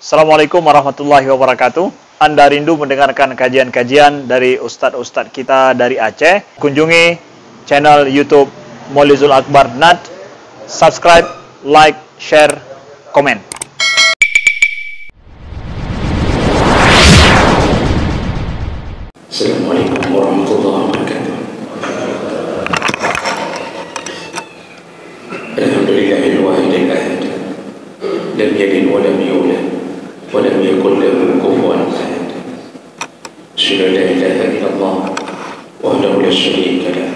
Assalamualaikum warahmatullahi wabarakatuh. Anda rindu mendengarkan kajian-kajian dari ustadz-ustadz kita dari Aceh? Kunjungi channel YouTube Maulizul Akbar NAD. Subscribe, like, share, komen. Assalamualaikum warahmatullahi wabarakatuh. Alhamdulillahil wahidil ahad, lam yalid wa lam yulad wa lam yakul lahu kufuwan ahad. Asyhadu an la ilaha illallah wahdahu la syarika lah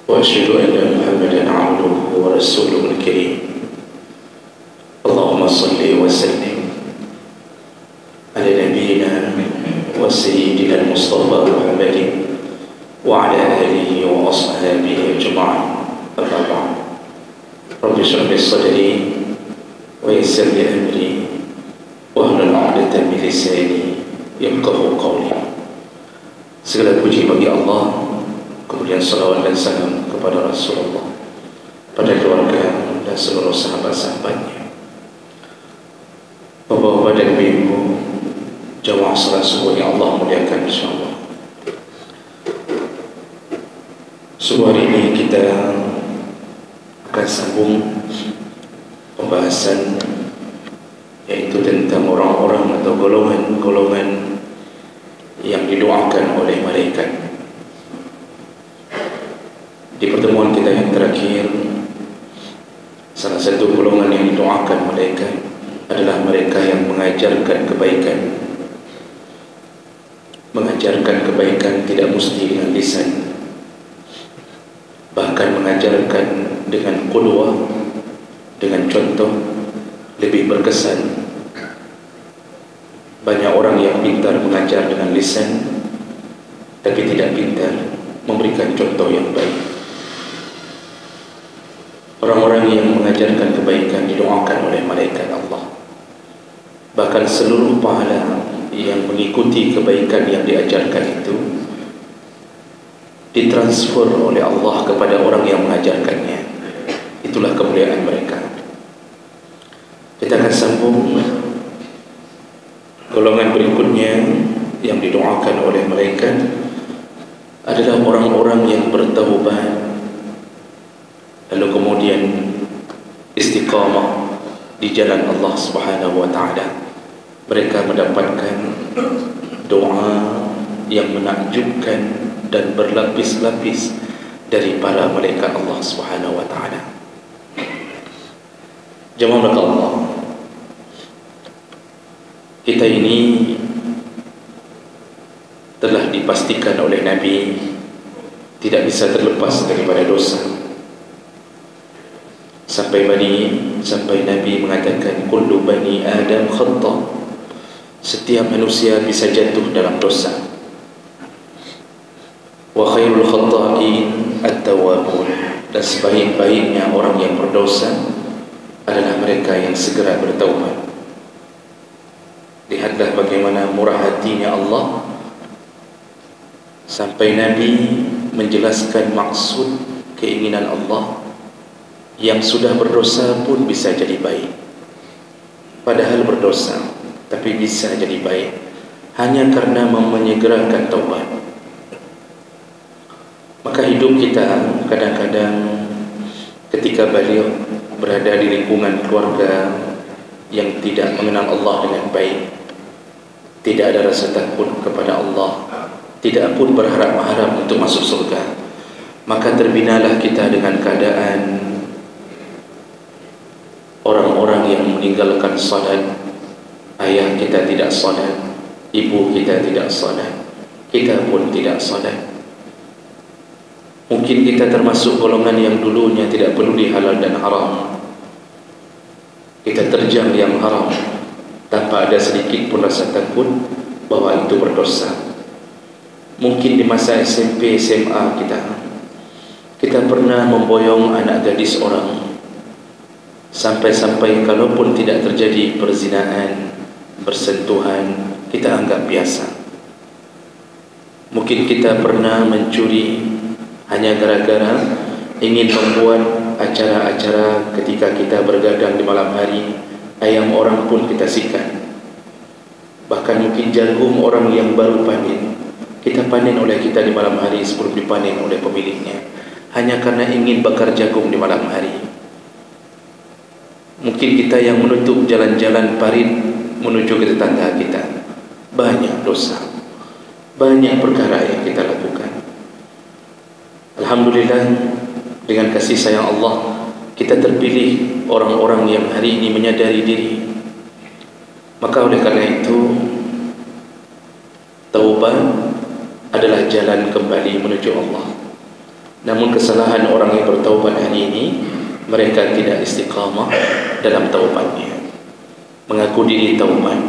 wa asyhadu anna Muhammadan abduhu wa rasuluhul karim. Allahumma shalli wa sallim ala nabiyyina wa sayyidina al-Mustafa Muhammadin wa ala alihi wa ashabihi ajma'in. Amma ba'd. Rabbi shrah li sadri wa yassir li amri wahlul 'uqdatam min lisani yafqahu qawli. Segala puji bagi Allah, kemudian salawat dan salam kepada Rasulullah, pada keluarga dan seluruh sahabat-sahabatnya. Bapak-bapak dan ibu, jamaah salat subuh yang Allah muliakan insyaallah. Subuh hari ini kita akan sambung pembahasan, yaitu tentang orang-orang atau golongan-golongan yang didoakan oleh malaikat. Di pertemuan kita yang terakhir, salah satu golongan yang didoakan malaikat adalah mereka yang mengajarkan kebaikan. Mengajarkan kebaikan tidak mesti dengan lisan, bahkan mengajarkan dengan qudwah, dengan contoh lebih berkesan. Banyak orang yang pintar mengajar dengan lisan, tapi tidak pintar memberikan contoh yang baik. Orang-orang yang mengajarkan kebaikan didoakan oleh malaikat Allah. Bahkan seluruh pahala yang mengikuti kebaikan yang diajarkan itu ditransfer oleh Allah kepada orang yang mengajarkannya. Itulah kemuliaan mereka. Kita akan sambung golongan berikutnya yang didoakan oleh malaikat adalah orang-orang yang bertaubat lalu kemudian istiqamah di jalan Allah Subhanahu wa taala. Mereka mendapatkan doa yang menakjubkan dan berlapis-lapis dari para malaikat Allah Subhanahu wa taala. Jemaah Allah, kita ini telah dipastikan oleh Nabi tidak bisa terlepas daripada dosa. Sampai Nabi mengatakan kullu bani Adam khata'. Setiap manusia bisa jatuh dalam dosa. Wa khairul khata'in at-tawwabun. Dan sebaik-baiknya orang yang berdosa adalah mereka yang segera bertaubat. Lihatlah bagaimana murah hatinya Allah, sampai Nabi menjelaskan maksud keinginan Allah, yang sudah berdosa pun bisa jadi baik. Padahal berdosa tapi bisa jadi baik hanya karena menyegerakan taubat. Maka hidup kita kadang-kadang ketika beliau berada di lingkungan keluarga yang tidak mengenal Allah dengan baik, tidak ada rasa takut kepada Allah, tidak pun berharap-harap untuk masuk surga, maka terbinalah kita dengan keadaan orang-orang yang meninggalkan salat. Ayah kita tidak salat, ibu kita tidak salat, kita pun tidak salat. Mungkin kita termasuk golongan yang dulunya tidak peduli halal dan haram. Kita terjang yang haram tanpa ada sedikit pun rasa takut bahwa itu berdosa. Mungkin di masa SMP, SMA kita pernah memboyong anak gadis orang, sampai-sampai kalaupun tidak terjadi perzinaan, bersentuhan, kita anggap biasa. Mungkin kita pernah mencuri hanya gara-gara ingin membuat acara-acara ketika kita bergadang di malam hari ayam orang pun kita sikat. Bahkan mungkin jagung orang yang baru panen, kita panen oleh kita di malam hari sebelum dipanen oleh pemiliknya, hanya karena ingin bakar jagung di malam hari. Mungkin kita yang menutup jalan-jalan parit menuju ke tetangga kita, banyak dosa, banyak perkara yang kita lakukan. Alhamdulillah, dengan kasih sayang Allah, kita terpilih orang-orang yang hari ini menyadari diri. Maka oleh karena itu, taubat adalah jalan kembali menuju Allah. Namun kesalahan orang yang bertaubat hari ini, mereka tidak istiqamah dalam taubatnya. Mengaku diri taubat,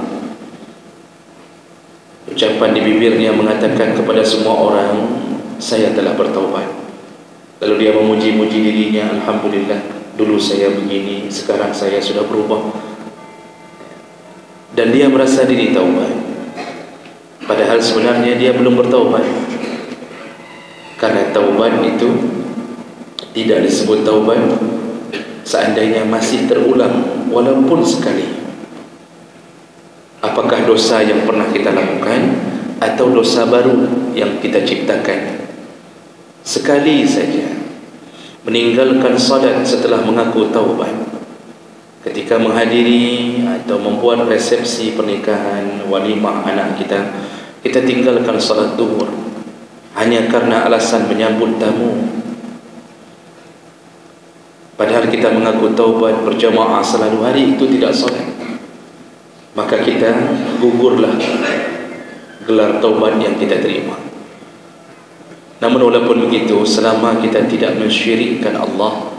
ucapan di bibirnya mengatakan kepada semua orang, saya telah bertaubat. Lalu dia memuji-muji dirinya, alhamdulillah, dulu saya begini, sekarang saya sudah berubah. Dan dia merasa diri taubat, padahal sebenarnya dia belum bertaubat. Karena taubat itu tidak disebut taubat seandainya masih terulang walaupun sekali. Apakah dosa yang pernah kita lakukan atau dosa baru yang kita ciptakan? Sekali saja meninggalkan salat setelah mengaku taubat, ketika menghadiri atau membuat resepsi pernikahan, walimah anak kita, kita tinggalkan salat zuhur hanya karena alasan menyambut tamu, padahal kita mengaku taubat berjamaah selalu hari itu tidak salat, maka kita gugurlah gelar taubat yang kita terima. Namun walaupun begitu, selama kita tidak mensyirikkan Allah,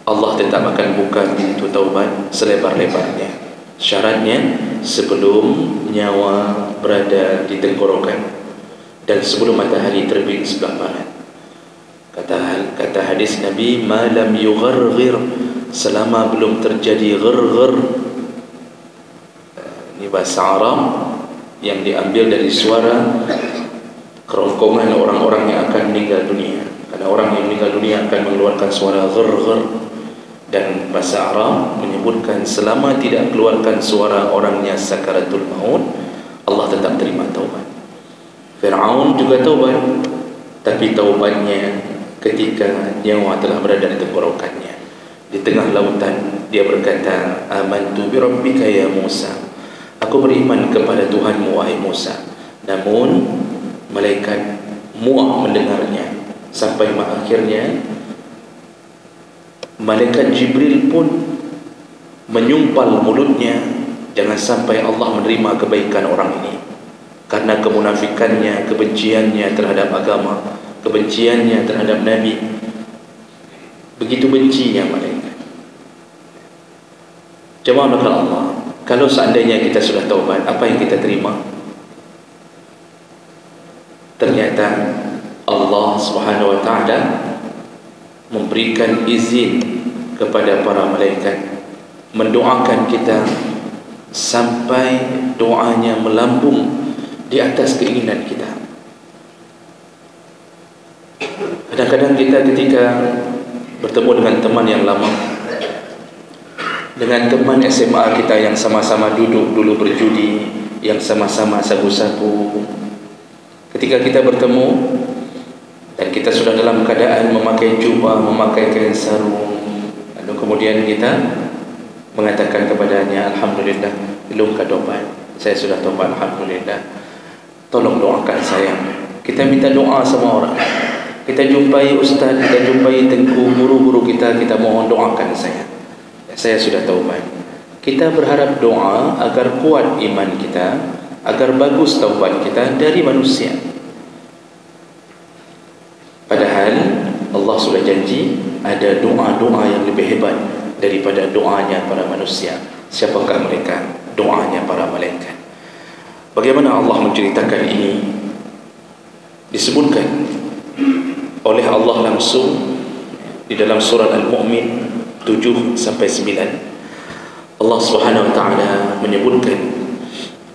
Allah tetap akan buka pintu taubat selebar-lebarnya. Syaratnya sebelum nyawa berada di tenggorokan dan sebelum matahari terbit sebelah barat. Kata hadis Nabi, ma lam yugharghir, selama belum terjadi ghirghir. Ini bahasa Arab yang diambil dari suara kerongkongan orang-orang yang akan meninggal dunia. Karena orang yang meninggal dunia akan mengeluarkan suara ghirghir. Dan bahasa Arab menyebutkan selama tidak keluarkan suara orangnya sakaratul maut, Allah tetap terima taubat. Fir'aun juga taubat, tapi taubatnya ketika nyawa telah berada di tenggorokannya. Di tengah lautan dia berkata, amantu bi rabbika ya Musa, aku beriman kepada Tuhanmu wahai Musa. Namun malaikat muak mendengarnya, sampai akhirnya malaikat Jibril pun menyumpal mulutnya, jangan sampai Allah menerima kebaikan orang ini karena kemunafikannya, kebenciannya terhadap agama, kebenciannya terhadap Nabi. Begitu bencinya malaikat. Jemaah Allah, kalau seandainya kita sudah taubat, apa yang kita terima? Ternyata Allah Subhanahu wa taala memberikan izin kepada para malaikat mendoakan kita sampai doanya melambung di atas keinginan kita. Kadang-kadang kita ketika bertemu dengan teman yang lama, dengan teman SMA kita yang sama-sama duduk dulu berjudi, yang sama-sama sabu-sabu, ketika kita bertemu dan kita sudah dalam keadaan memakai jubah, memakai kain sarung, lalu kemudian kita mengatakan kepadanya, alhamdulillah, belum ke tobat, saya sudah tobat, alhamdulillah, tolong doakan saya. Kita minta doa sama orang, kita jumpai ustaz, kita jumpai tengku, guru-guru kita mohon doakan saya sudah taubat. Kita berharap doa agar kuat iman kita, agar bagus taubat kita dari manusia. Padahal Allah sudah janji ada doa-doa yang lebih hebat daripada doanya para manusia. Siapakah mereka? Doanya para malaikat. Bagaimana Allah menceritakan ini? Disebutkan oleh Allah langsung di dalam surat Al-Mu'min 7-9. Allah Subhanahu wa taala menyebutkan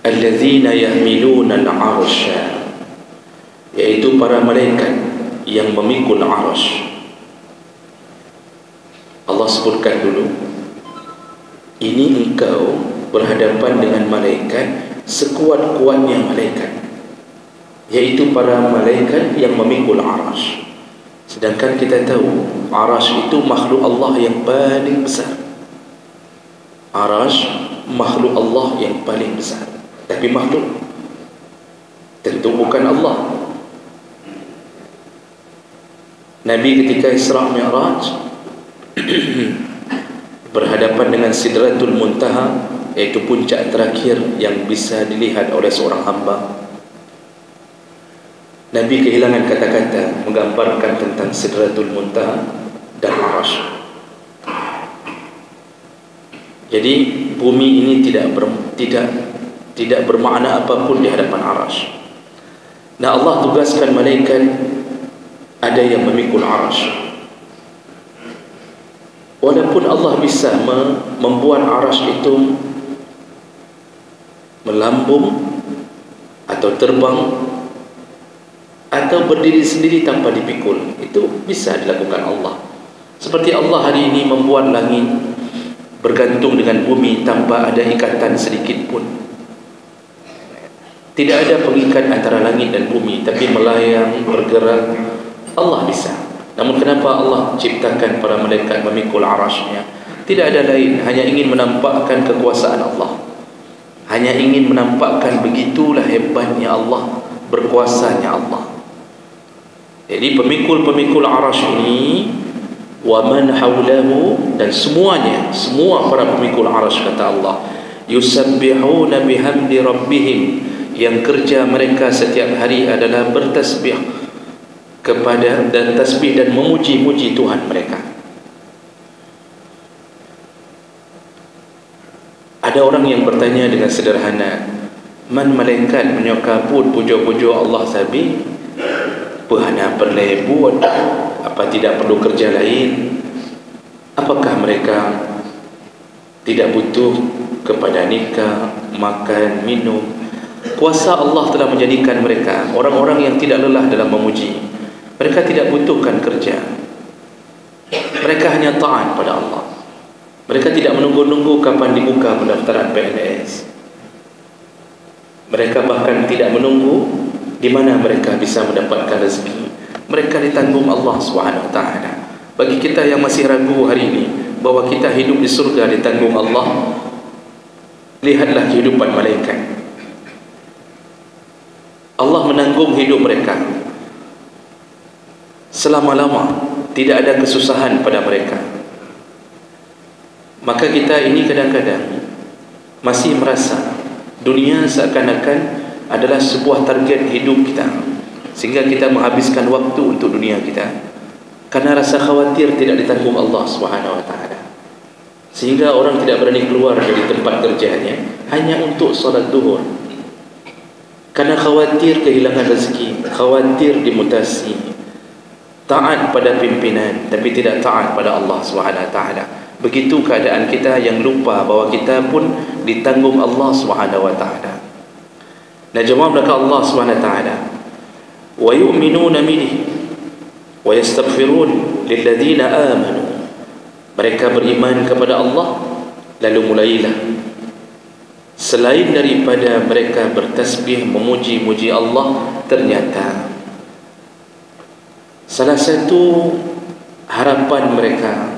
alladzina yahmiluna al-'arsya, yaitu para malaikat yang memikul arasy. Allah sebutkan dulu Ini engkau berhadapan dengan malaikat sekuat-kuatnya malaikat, yaitu para malaikat yang memikul arash. Sedangkan kita tahu arash itu makhluk Allah yang paling besar. Arash makhluk Allah yang paling besar, tapi makhluk, tentu bukan Allah. Nabi ketika Isra Mi'raj berhadapan dengan Sidratul Muntaha, yaitu puncak terakhir yang bisa dilihat oleh seorang hamba. Nabi kehilangan kata-kata menggambarkan tentang Sidratul Muntaha dan Arash. Jadi bumi ini tidak bermakna apapun di hadapan Arash. Nah, Allah tugaskan malaikat, ada yang memikul Arash. Walaupun Allah bisa membuat arash itu melambung atau terbang atau berdiri sendiri tanpa dipikul, itu bisa dilakukan Allah. Seperti Allah hari ini membuat langit bergantung dengan bumi tanpa ada ikatan sedikit pun. Tidak ada pengikat antara langit dan bumi, tapi melayang, bergerak, Allah bisa. Namun kenapa Allah ciptakan para malaikat memikul arasy-Nya? Tidak ada lain, hanya ingin menampakkan kekuasaan Allah, hanya ingin menampakkan begitulah hebatnya Allah, berkuasanya Allah. Jadi pemikul-pemikul arasy ini, wa man haulahu, dan semuanya, semua para pemikul arasy, kata Allah, yusabbihuna bihamdi rabbihim, yang kerja mereka setiap hari adalah bertasbih kepada dan tasbih dan memuji-muji Tuhan mereka. Ada orang yang bertanya dengan sederhana, man malaikat menyokaput puja-puja Allah sabi, pahana perlebut, apa tidak perlu kerja lain? Apakah mereka tidak butuh kepada nikah, makan, minum? Kuasa Allah telah menjadikan mereka orang-orang yang tidak lelah dalam memuji. Mereka tidak butuhkan kerja. Mereka hanya taat pada Allah. Mereka tidak menunggu-nunggu kapan dibuka pendaftaran PNS. Mereka bahkan tidak menunggu di mana mereka bisa mendapatkan rezeki. Mereka ditanggung Allah SWT. Bagi kita yang masih ragu hari ini bahwa kita hidup di surga ditanggung Allah, lihatlah kehidupan malaikat. Allah menanggung hidup mereka selama-lama, tidak ada kesusahan pada mereka. Maka kita ini kadang-kadang masih merasa dunia seakan-akan adalah sebuah target hidup kita, sehingga kita menghabiskan waktu untuk dunia kita karena rasa khawatir tidak ditanggung Allah SWT. Sehingga orang tidak berani keluar dari tempat kerjanya hanya untuk solat duhur, karena khawatir kehilangan rezeki, khawatir dimutasi. Taat pada pimpinan tapi tidak taat pada Allah SWT. Begitu keadaan kita yang lupa bahawa kita pun ditanggung Allah SWT. Nah, jawab belaka Allah SWT, wa yu'minuna bihi wa yastaghfirun lilladheena amanu. Mereka beriman kepada Allah, lalu mulailah selain daripada mereka bertasbih memuji-muji Allah, ternyata salah satu harapan mereka,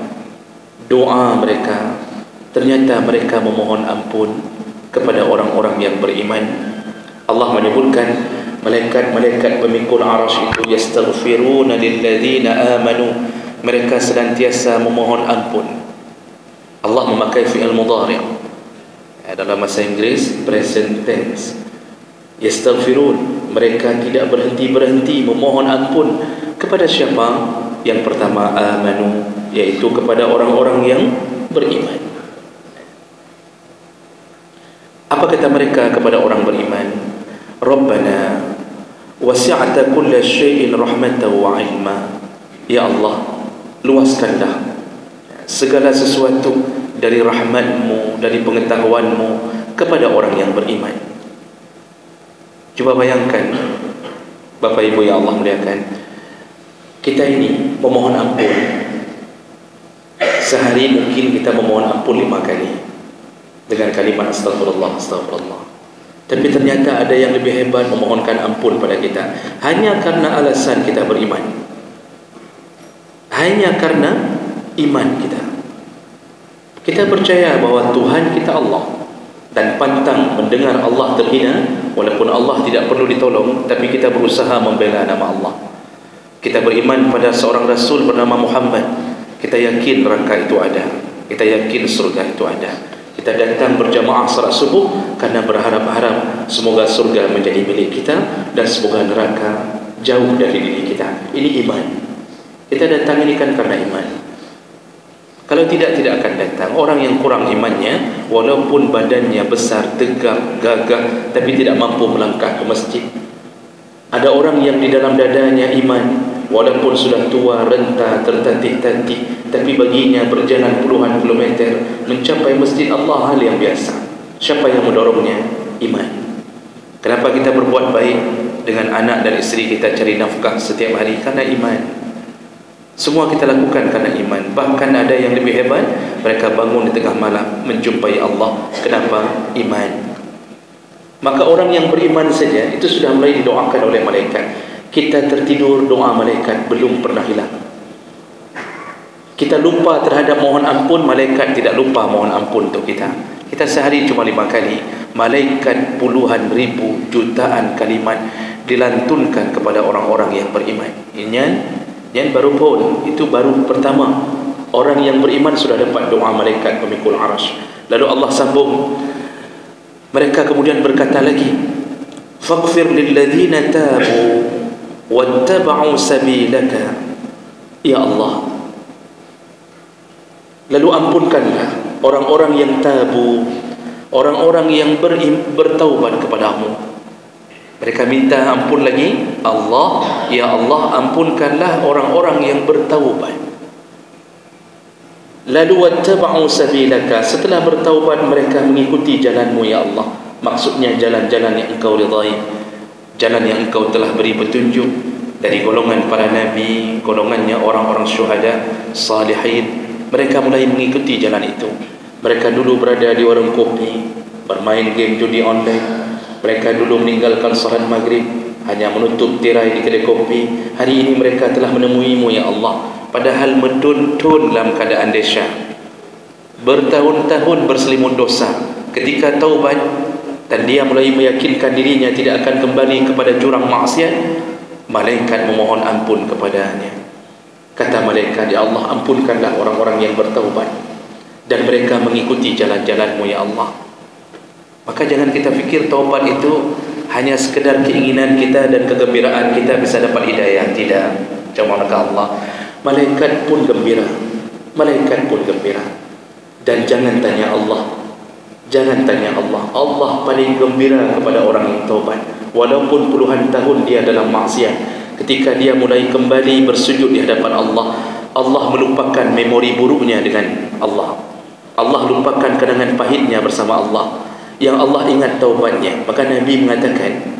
doa mereka, ternyata mereka memohon ampun kepada orang-orang yang beriman. Allah menyebutkan malaikat-malaikat pemikul arash itu yastaghfiruna lilladheena amanu, mereka senantiasa memohon ampun. Allah memakai fi'il mudhari' dalam bahasa Inggris present tense. Yastaghfirun, mereka tidak berhenti-berhenti memohon ampun kepada siapa? Yang pertama, amanu, yaitu kepada orang-orang yang beriman. Apa kata mereka kepada orang beriman? Rabbana wasi'ata kulla syai'in rahmatan wa ilma. Ya Allah, luaskanlah segala sesuatu dari rahmatmu, dari pengetahuanmu kepada orang yang beriman. Coba bayangkan, Bapak Ibu yang Allah muliakan, kita ini memohon ampun, sehari mungkin kita memohon ampun 5 kali. dengan kalimat astagfirullah, astagfirullah. Tapi ternyata ada yang lebih hebat memohonkan ampun pada kita hanya karena alasan kita beriman, hanya karena iman kita. Kita percaya bahawa Tuhan kita Allah dan pantang mendengar Allah terhina, walaupun Allah tidak perlu ditolong, tapi kita berusaha membela nama Allah. Kita beriman pada seorang Rasul bernama Muhammad. Kita yakin neraka itu ada, kita yakin surga itu ada. Kita datang berjamaah salat subuh karena berharap-harap semoga surga menjadi milik kita dan semoga neraka jauh dari diri kita. Ini iman. Kita datang ini kan karena iman. Kalau tidak akan datang. Orang yang kurang imannya, walaupun badannya besar, tegak, gagah, tapi tidak mampu melangkah ke masjid. Ada orang yang di dalam dadanya iman, walaupun sudah tua, renta, tertatih-tatih, tapi baginya berjalan puluhan kilometer mencapai masjid Allah hal yang biasa. Siapa yang mendorongnya? Iman. Kenapa kita berbuat baik dengan anak dan isteri kita, cari nafkah setiap hari? Karena iman. Semua kita lakukan karena iman. Bahkan ada yang lebih hebat, mereka bangun di tengah malam menjumpai Allah. Kenapa? Iman. Maka orang yang beriman saja itu sudah mulai didoakan oleh malaikat. Kita tertidur, doa malaikat belum pernah hilang. Kita lupa terhadap mohon ampun, malaikat tidak lupa mohon ampun untuk kita. Kita sehari cuma 5 kali, malaikat puluhan ribu jutaan kalimat dilantunkan kepada orang-orang yang beriman. Yang baru pun, itu baru pertama. Orang yang beriman sudah dapat doa malaikat pemikul arasy. Lalu Allah sambung, mereka kemudian berkata lagi, faghfir lilladzina tabu wattaba'u sabilaka. Ya Allah, lalu ampunkanlah orang-orang yang tabu, orang-orang yang bertaubat kepadamu. Mereka minta ampun lagi, Allah, ya Allah, ampunkanlah orang-orang yang bertaubat. Lalu wattaba'u sabilaka, setelah bertaubat mereka mengikuti jalanmu ya Allah. Maksudnya jalan-jalan yang engkau ridai, jalan yang engkau telah beri petunjuk dari golongan para nabi, golongannya orang-orang syuhada, salihin. Mereka mulai mengikuti jalan itu. Mereka dulu berada di warung kopi, bermain game judi online. Mereka dulu meninggalkan salat maghrib, hanya menutup tirai di kedai kopi. Hari ini mereka telah menemuimu ya Allah, padahal meduntun dalam keadaan dahsyat, bertahun-tahun berselimut dosa. Ketika taubat dan dia mulai meyakinkan dirinya tidak akan kembali kepada jurang maksiat, malaikat memohon ampun kepadanya. Kata malaikat, ya Allah, ampunkanlah orang-orang yang bertaubat dan mereka mengikuti jalan-jalanmu ya Allah. Maka jangan kita fikir taubat itu hanya sekedar keinginan kita dan kegembiraan kita bisa dapat hidayah. Tidak. Jamalaka Allah. Malaikat pun gembira. Malaikat pun gembira. Dan jangan tanya Allah. Jangan tanya Allah. Allah paling gembira kepada orang yang taubat. Walaupun puluhan tahun dia dalam maksiat, ketika dia mulai kembali bersujud di hadapan Allah, Allah melupakan memori buruknya dengan Allah. Allah lupakan kenangan pahitnya bersama Allah. Yang Allah ingat taubatnya. Maka Nabi mengatakan,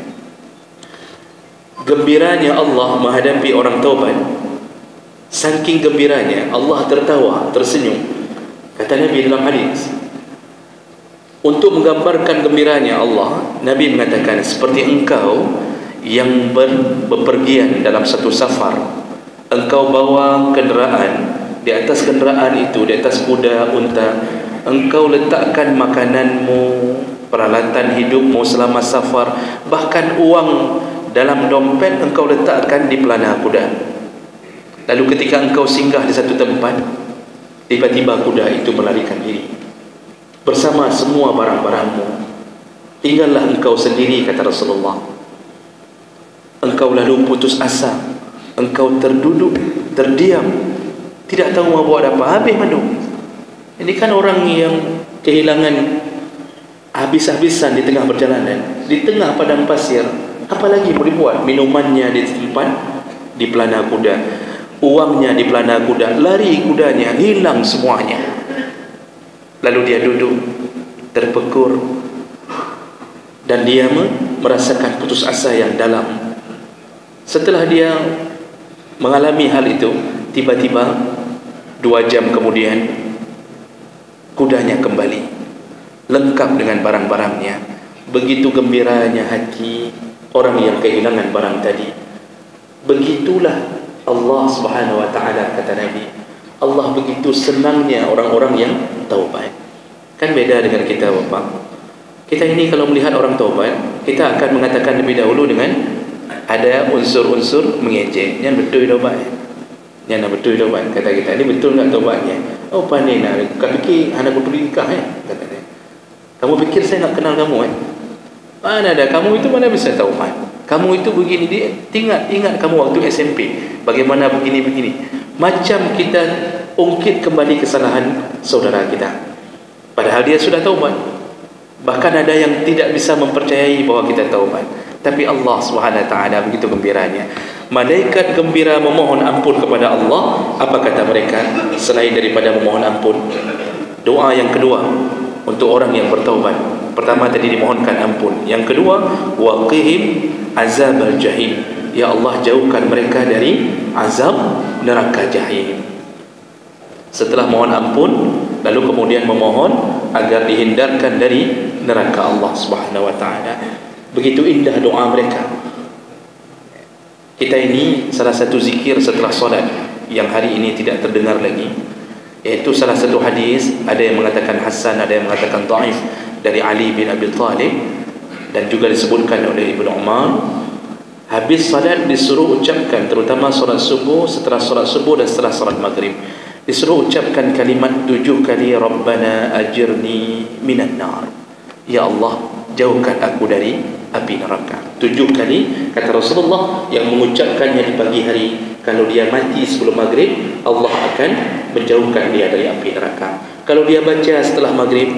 gembiranya Allah menghadapi orang taubat, saking gembiranya Allah tertawa, tersenyum. Kata Nabi dalam hadis, untuk menggambarkan gembiranya Allah, Nabi mengatakan, seperti engkau yang berpergian dalam satu safar, engkau bawa kenderaan, di atas kenderaan itu, di atas kuda, unta, engkau letakkan makananmu, peralatan hidupmu selama safar, bahkan uang dalam dompet engkau letakkan di pelana kuda. Lalu ketika engkau singgah di satu tempat, tiba-tiba kuda itu melarikan diri bersama semua barang-barangmu. Tinggallah engkau sendiri, kata Rasulullah. Engkau lalu putus asa, engkau terduduk, terdiam, tidak tahu mau buat apa, habis madu. Ini kan orang yang kehilangan habis-habisan di tengah perjalanan, di tengah padang pasir. Apalagi mau dibuat? Minumannya di tempat, di pelana kuda, uangnya di pelana kuda, lari kudanya, hilang semuanya. Lalu dia duduk terpekur dan dia merasakan putus asa yang dalam. Setelah dia mengalami hal itu, tiba-tiba 2 jam kemudian kudanya kembali. lengkap dengan barang-barangnya. Begitu gembiranya hati orang yang kehilangan barang tadi. Begitulah Allah Subhanahu wa taala, kata Nabi. Allah begitu senangnya orang-orang yang taubat. Kan beda dengan kita, Bapak. Kita ini kalau melihat orang taubat, kita akan mengatakan lebih dahulu dengan ada unsur-unsur mengejek. Yang betul taubat. Yang betul taubat, kata kita. Ini betul enggak taubatnya? Oh, pandai nak. Kau fikir anak aku pergi nikah kata dia. Kamu fikir saya nak kenal kamu Mana ada, kamu itu mana bisa taubat? Kamu itu begini, dia ingat kamu waktu SMP bagaimana begini-begini. Macam kita ungkit kembali kesalahan saudara kita, padahal dia sudah taubat. Bahkan ada yang tidak bisa mempercayai bahwa kita taubat. Tapi Allah Subhanahu wa taala begitu gembiranya. Malaikat gembira memohon ampun kepada Allah. Apa kata mereka selain daripada memohon ampun? Doa yang kedua untuk orang yang bertaubat. Pertama tadi dimohonkan ampun. Yang kedua, waqihim azabal jahim. Ya Allah, jauhkan mereka dari azab neraka jahim. Setelah mohon ampun, lalu kemudian memohon agar dihindarkan dari neraka Allah Subhanahu wa taala. Begitu indah doa mereka. Kita ini salah satu zikir setelah solat yang hari ini tidak terdengar lagi, yaitu salah satu hadis, ada yang mengatakan hasan, ada yang mengatakan dhaif, dari Ali bin Abi Thalib, dan juga disebutkan oleh Ibnu Umar. Habis salat disuruh ucapkan, terutama solat subuh, setelah solat subuh dan setelah solat maghrib, disuruh ucapkan kalimat 7 kali, Rabbana ajirni minan nar. Ya Allah, jauhkan aku dari api neraka. 7 kali kata Rasulullah. Yang mengucapkannya di pagi hari, kalau dia mati sebelum maghrib, Allah akan menjauhkan dia dari api neraka. Kalau dia baca setelah maghrib,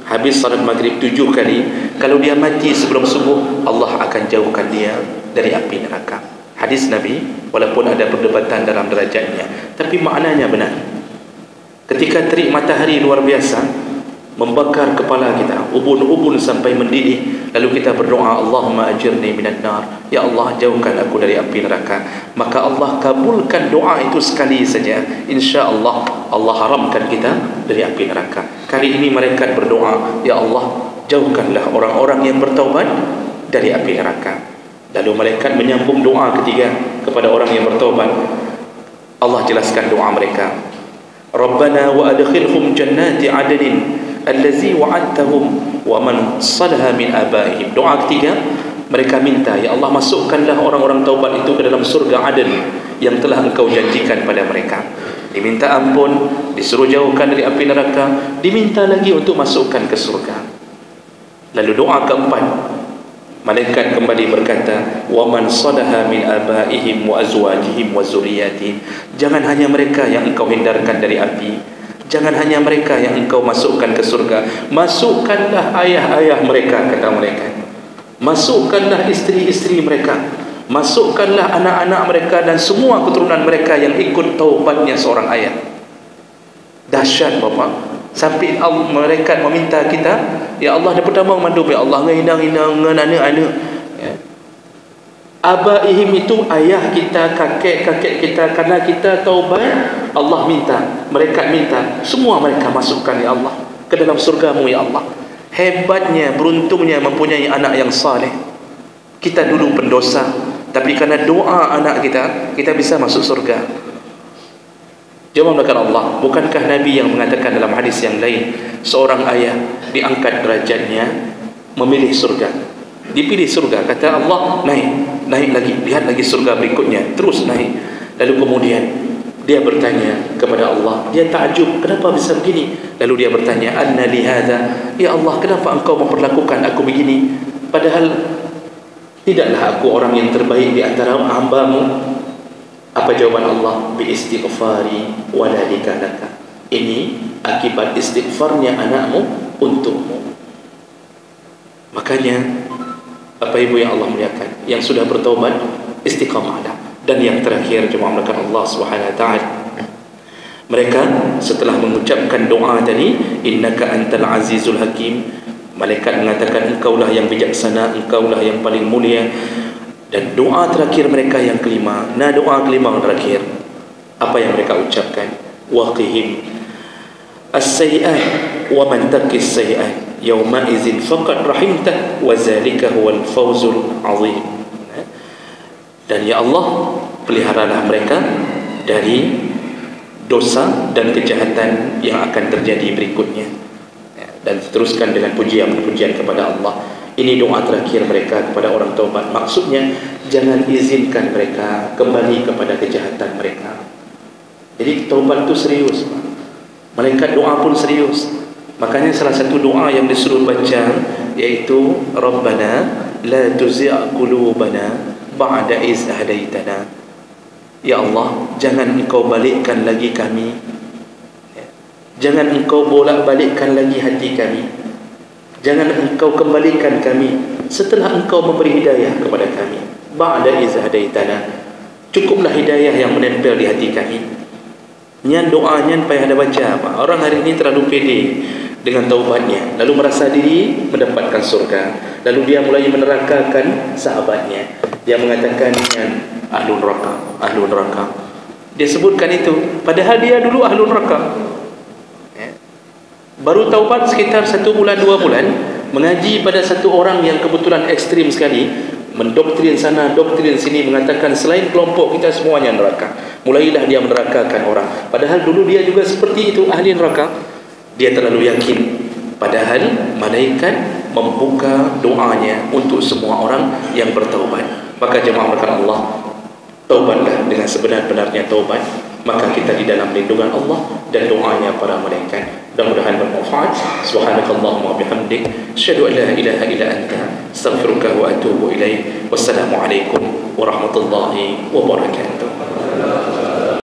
habis salat maghrib 7 kali, kalau dia mati sebelum subuh, Allah akan jauhkan dia dari api neraka. Hadis Nabi, walaupun ada perdebatan dalam derajatnya, tapi maknanya benar. Ketika terik matahari luar biasa membakar kepala kita, ubun-ubun sampai mendidih, lalu kita berdoa, Allahumma ajirni minan nar, ya Allah, jauhkan aku dari api neraka, maka Allah kabulkan doa itu sekali saja. Insya-Allah Allah haramkan kita dari api neraka. Kali ini malaikat berdoa, ya Allah, jauhkanlah orang-orang yang bertaubat dari api neraka. Lalu malaikat menyambung doa ketiga kepada orang yang bertaubat. Allah jelaskan doa mereka, Rabbana wa adkhilhum jannati adnin allazi wa'adtahum wa man salaha min abaihim. Doa ketiga mereka minta, ya Allah, masukkanlah orang-orang taubat itu ke dalam surga Aden yang telah Engkau janjikan pada mereka. Diminta ampun, disuruh jauhkan dari api neraka, diminta lagi untuk masukkan ke surga. Lalu doa keempat, malaikat kembali berkata, wa man salaha min abaihim wa azwajihim wa zurriyatihim. Jangan hanya mereka yang Engkau hindarkan dari api, jangan hanya mereka yang Engkau masukkan ke surga, masukkanlah ayah-ayah mereka, kata mereka, masukkanlah isteri-isteri mereka, masukkanlah anak-anak mereka dan semua keturunan mereka yang ikut taubatnya seorang ayah. Dahsyat, Bapak. Sampai mereka meminta kita, ya Allah, dia pertama mandu, ya Allah, ngahidang-hidang anak-anak, ya. Abaihim itu ayah kita, kakek-kakek kita. Karena kita taubat, Allah minta, mereka minta, semua mereka masukkan, ya Allah, ke dalam surgamu, ya Allah. Hebatnya, beruntungnya mempunyai anak yang saleh. Kita dulu pendosa, tapi karena doa anak kita, kita bisa masuk surga. Jawabkan Allah, bukankah Nabi yang mengatakan dalam hadis yang lain, seorang ayah diangkat derajatnya memilih surga, dipilih surga, kata Allah, naik lagi, lihat lagi surga berikutnya, terus naik. Lalu kemudian dia bertanya kepada Allah, dia takjub, kenapa bisa begini? Lalu dia bertanya, anna li hadza, ya Allah, kenapa Engkau memperlakukan aku begini, padahal tidaklah aku orang yang terbaik di antara hamba-Mu? Apa jawaban Allah? Bi istighfari waladika laka. Ini akibat istighfarnya anakmu untukmu. Makanya Bapak Ibu yang Allah muliakan, yang sudah bertaubat, istiqamahlah. Dan yang terakhir, jemaah melakukan Allah Subhanahu wa taala, mereka setelah mengucapkan doa tadi, innaka antal azizul hakim, malaikat mengatakan, engkaulah yang bijaksana, engkaulah yang paling mulia. Dan doa terakhir mereka yang kelima, doa kelima terakhir, apa yang mereka ucapkan? Waqihim as-sayyi'ah wa man taqis sayyi'at yawma idzin faqad rahimtah wa zalika huwal fawzul azim. Dan ya Allah, peliharalah mereka dari dosa dan kejahatan yang akan terjadi berikutnya. Dan teruskan dengan pujian-pujian kepada Allah. Ini doa terakhir mereka kepada orang taubat. Maksudnya, jangan izinkan mereka kembali kepada kejahatan mereka. Jadi taubat itu serius. Malaikat doa pun serius. Makanya salah satu doa yang disuruh baca yaitu Rabbana la tuzigh qulubana ba'da iz hadaitana. Ya Allah, jangan engkau balikkan lagi kami, jangan engkau bolak-balikkan lagi hati kami, jangan engkau kembalikan kami setelah engkau memberi hidayah kepada kami. Ba'da iz hadaitana, cukuplah hidayah yang menempel di hati kami. Nyan doa nyan payah ada baca. Orang hari ini terlalu pede dengan taubatnya, lalu merasa diri mendapatkan surga, lalu dia mulai menerakakan sahabatnya. Dia mengatakan yang ahlun neraka. Dia sebutkan itu, padahal dia dulu ahlun neraka. Baru taubat sekitar 1 bulan 2 bulan, mengaji pada satu orang yang kebetulan ekstrim sekali, mendoktrin sana, doktrin sini, mengatakan selain kelompok kita semuanya neraka. Mulailah dia menerakakan orang, padahal dulu dia juga seperti itu, ahli neraka. Dia terlalu yakin, padahal malaikat membuka doanya untuk semua orang yang bertaubat. Maka jemaah berkat Allah, taubatlah dengan sebenar-benarnya taubat, maka kita di dalam lindungan Allah dan doanya para malaikat. Mudah-mudahan bermanfaat. Subhanakallahumma bihamdik, asyhadu an la ilaha illa anta, astaghfiruka wa atubu ilaik. Wassalamualaikum warahmatullahi wabarakatuh.